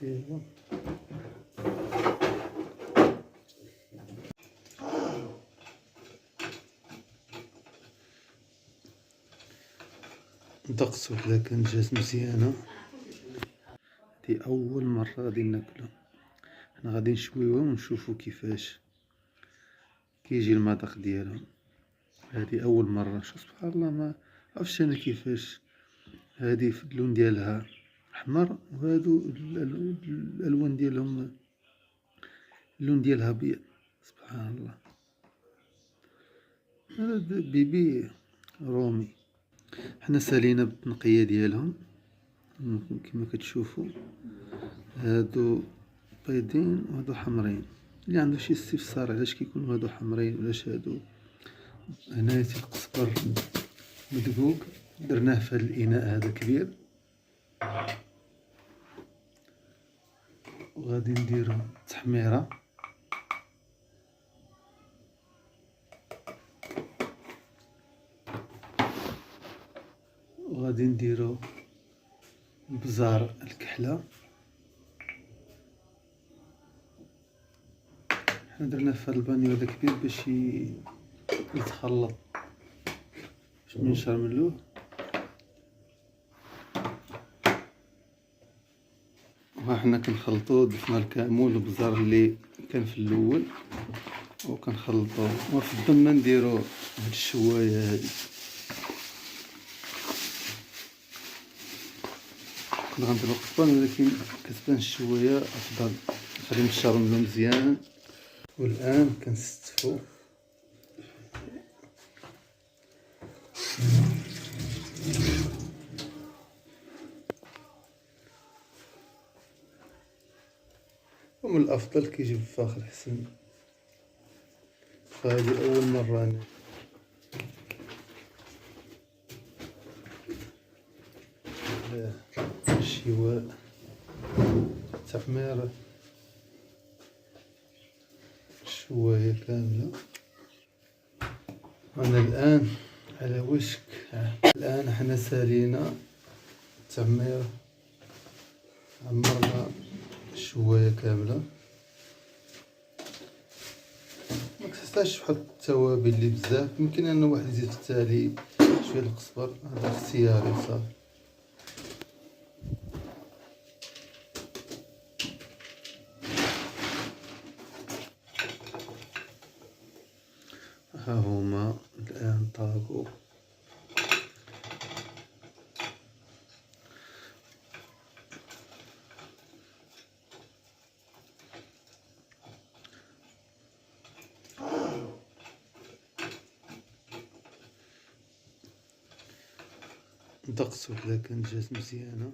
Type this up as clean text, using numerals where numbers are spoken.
ايوا دقسو حدا كان جات مزيانة. هادي أول مرة غادي ناكلو، حنا غادي نشويوهم ونشوفو كيفاش كيجي المذاق ديالهم. هادي أول مرة نشوف، سبحان الله ما عرفتش أنا كيفاش. هادي في اللون ديالها أحمر، وهادو الألوان ديالهم اللون ديالها أبيض، سبحان الله. هذا بيبي رومي. حنا سالينا بالتنقية ديالهم كما كتشوفوا، هادو بيضين وهادو حمرين. اللي عنده شي استفسار علاش كيكونوا هادو حمرين وعلاش هادو، هنايا القزبر مدقوق درناه في هاد الإناء هذا كبير، وغادي نديرو تحميرة. وغادي نديرو بزار الكحلة، حنا درناه في هاد البانيو هذا كبير باش يتخلط، باش منشرملوه. وها حنا كنخلطوه، ضفنا الكمون والبزار اللي كان في الاول وكنخلطوه، وفي الضمه نديرو هاد الشوايه هادي. كنا غنديرو قطبان ولكن كتبان الشوايه افضل، خليهم يتشرملو مزيان. والان كنستفو ومن الافضل كيجي بفاخر حسن. فهادي اول مره انا الشواء تحمير الشوايه كامله. وانا الان على وشك، الان حنا سالينا التحمير، عمرنا الشوايه كامله. ما كتحتاجش تحط التوابل اللي بزاف، يمكن ان واحد يزيد في التالي شويه القزبر، هذا اختياري صافي. ها هما الان طابوا. دقسو حدا كان جات مزيانة.